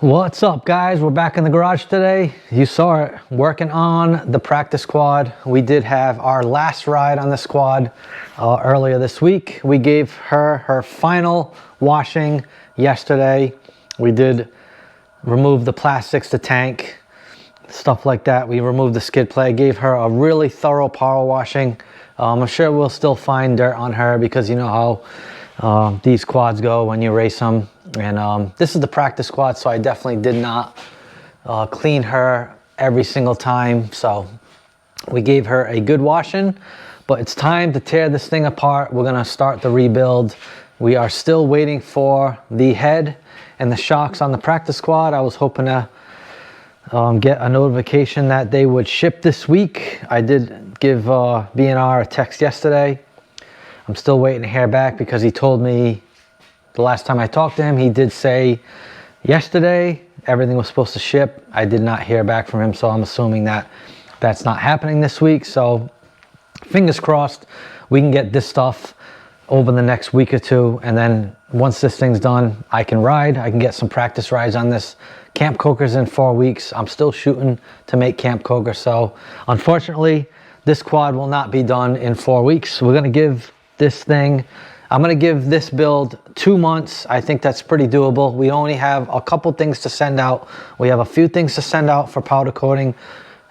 What's up, guys? We're back in the garage today. You saw it, working on the practice quad. We did have our last ride on this quad earlier this week. We gave her final washing yesterday. We did remove the plastics, the tank, stuff like that. We removed the skid plate, gave her a really thorough power washing. I'm sure we'll still find dirt on her because you know how these quads go when you race them. And this is the practice quad, so I definitely did not clean her every single time. So we gave her a good washing, but it's time to tear this thing apart. We're gonna start the rebuild. We are still waiting for the head and the shocks on the practice quad. I was hoping to get a notification that they would ship this week. I did give B&R a text yesterday. I'm still waiting to hear back because he told me the last time I talked to him, he did say yesterday everything was supposed to ship. I did not hear back from him, so I'm assuming that that's not happening this week. So fingers crossed we can get this stuff over the next week or two, and then once this thing's done, I can ride. I can get some practice rides on this. Camp Coker's in 4 weeks. I'm still shooting to make Camp Coker, so unfortunately this quad will not be done in 4 weeks. We're gonna give this thing, I'm gonna give this build 2 months. I think that's pretty doable. We only have a couple things to send out. We have a few things to send out for powder coating.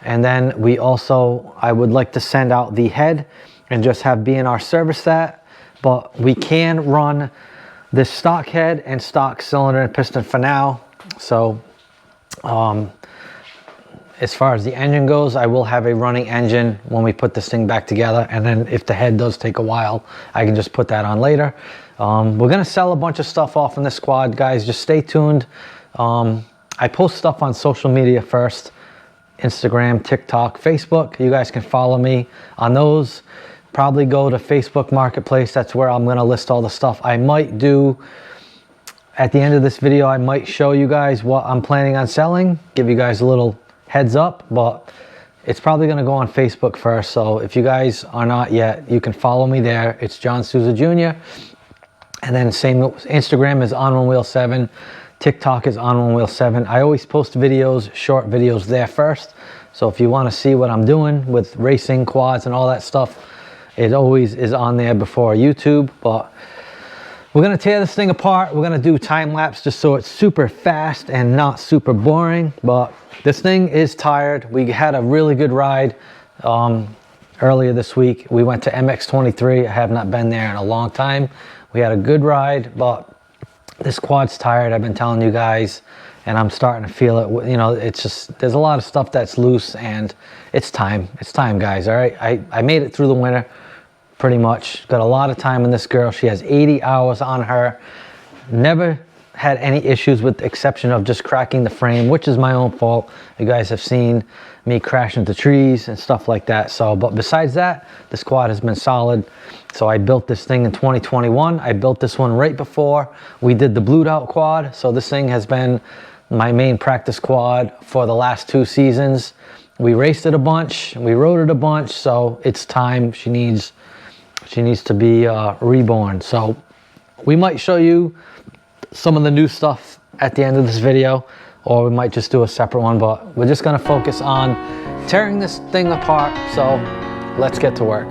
And then we also, I would like to send out the head and just have B&R service that. But we can run this stock head and stock cylinder and piston for now. So as far as the engine goes, I will have a running engine when we put this thing back together. And then if the head does take a while, I can just put that on later. We're gonna sell a bunch of stuff off in this quad, guys. Just stay tuned. I post stuff on social media first. Instagram, TikTok, Facebook. You guys can follow me on those. Probably go to Facebook Marketplace. That's where I'm gonna list all the stuff. I might do, at the end of this video, I might show you guys what I'm planning on selling. Give you guys a little heads up, but it's probably gonna go on Facebook first. So if you guys are not yet, you can follow me there. It's John Souza Jr. And then same, Instagram is On One Wheel 7. TikTok is On One Wheel 7. I always post videos, short videos there first. So if you wanna see what I'm doing with racing, quads, and all that stuff, it always is on there before YouTube. But we're gonna tear this thing apart. We're gonna do time lapse just so it's super fast and not super boring. But this thing is tired. We had a really good ride earlier this week. We went to MX23. I have not been there in a long time. We had a good ride, but this quad's tired. I've been telling you guys, and I'm starting to feel it. You know, it's just, there's a lot of stuff that's loose, and it's time. It's time, guys, all right? I made it through the winter, pretty much. Got a lot of time in this girl. She has 80 hours on her. Never had any issues with the exception of just cracking the frame, which is my own fault. You guys have seen me crash into trees and stuff like that. So, but besides that, this quad has been solid. So I built this thing in 2021. I built this one right before we did the blued out quad. So this thing has been my main practice quad for the last 2 seasons. We raced it a bunch, we rode it a bunch, so it's time. She needs to be reborn. So we might show you some of the new stuff at the end of this video, or we might just do a separate one, but we're just gonna focus on tearing this thing apart. So let's get to work.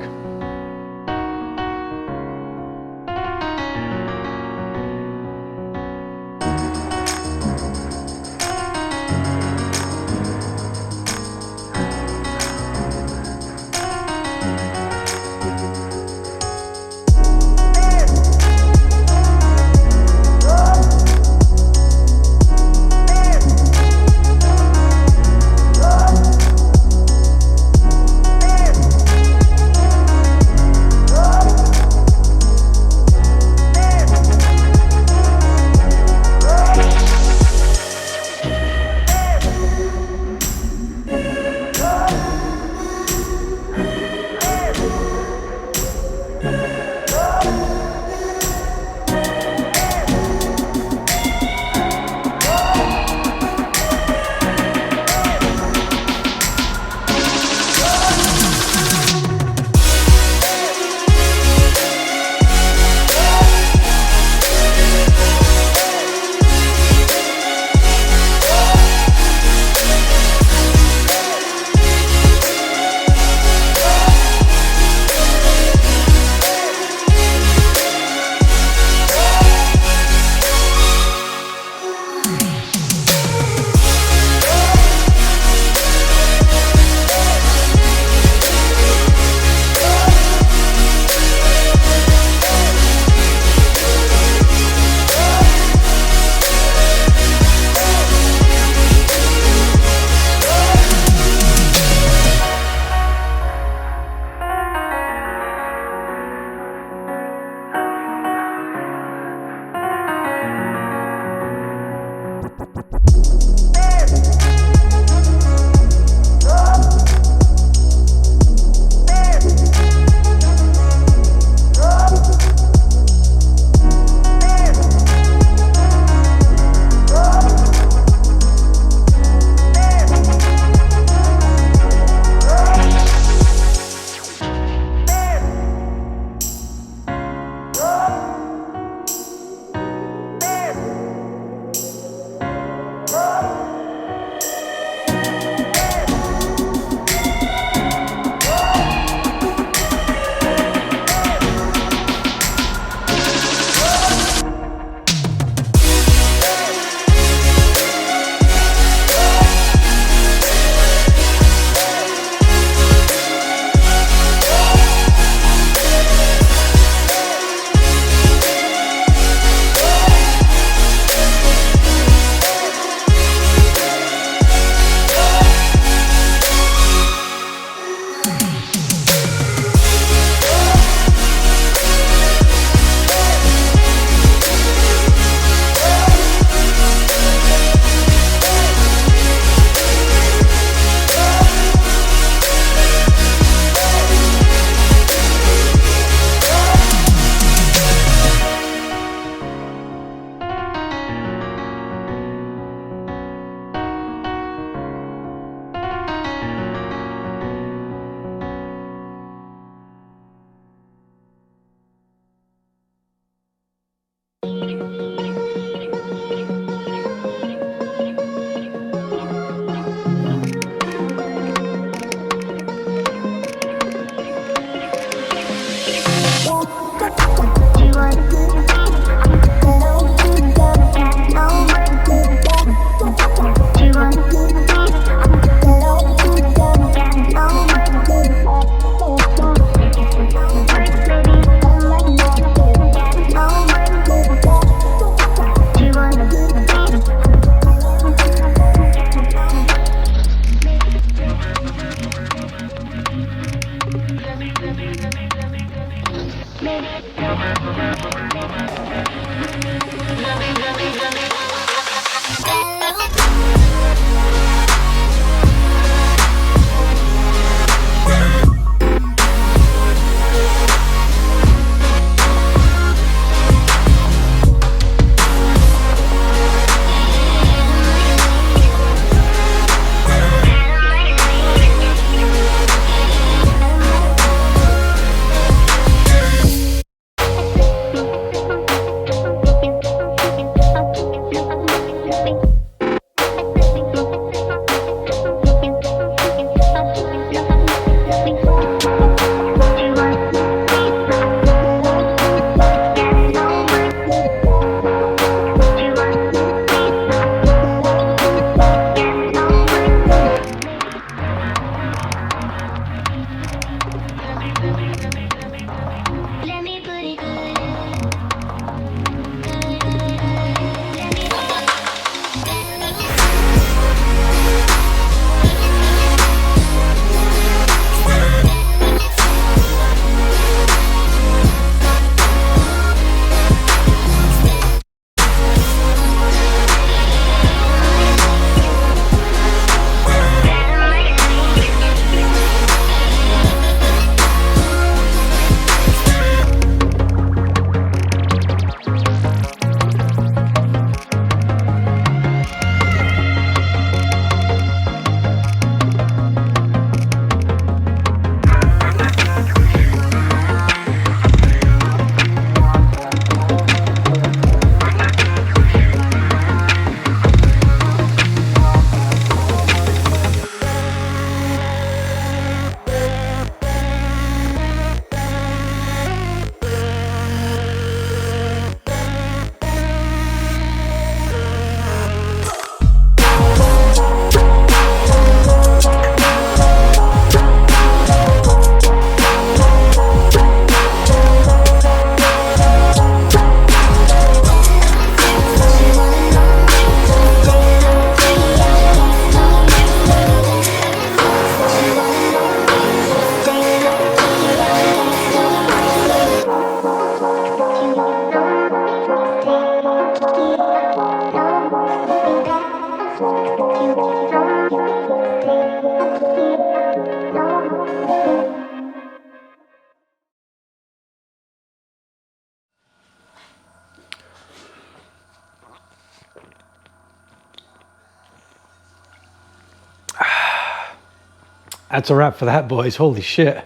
That's a wrap for that, boys. Holy shit.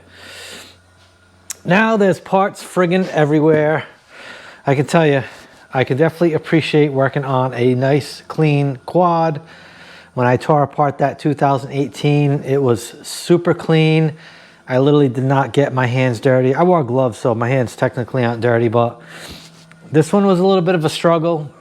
Now there's parts friggin' everywhere. I can tell you, I can definitely appreciate working on a nice, clean quad. When I tore apart that 2018, it was super clean. I literally did not get my hands dirty. I wore gloves, so my hands technically aren't dirty, but this one was a little bit of a struggle.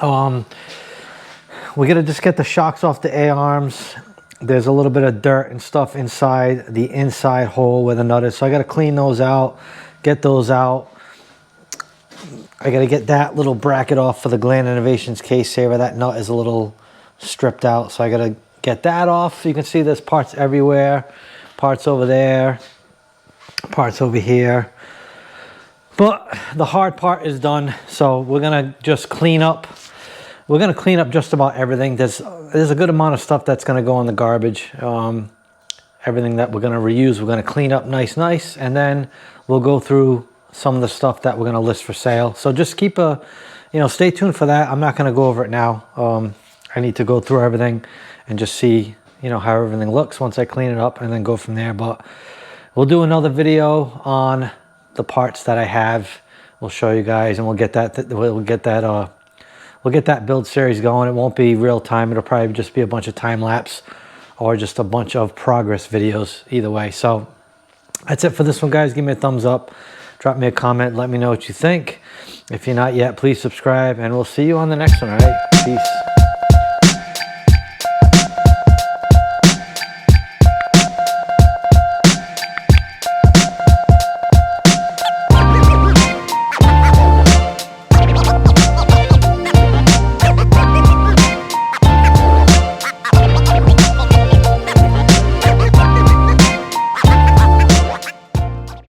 We gotta just get the shocks off the A-arms. There's a little bit of dirt and stuff inside the inside hole where the nut is. So I got to clean those out, get those out. I got to get that little bracket off for the Gland Innovations case saver. That nut is a little stripped out. So I got to get that off. You can see there's parts everywhere. Parts over there. Parts over here. But the hard part is done. So we're going to just clean up. We're going to clean up just about everything. There's a good amount of stuff that's going to go in the garbage. Everything that we're going to reuse, we're going to clean up nice, and then we'll go through some of the stuff that we're going to list for sale. So just keep stay tuned for that. I'm not going to go over it now. I need to go through everything and just see, how everything looks once I clean it up and then go from there. But we'll do another video on the parts that I have. We'll show you guys, and we'll get that build series going. It won't be real time. It'll probably just be a bunch of time lapse or just a bunch of progress videos, either way. So that's it for this one, guys. Give me a thumbs up, drop me a comment, let me know what you think. If you're not yet, please subscribe, and we'll see you on the next one. All right, peace.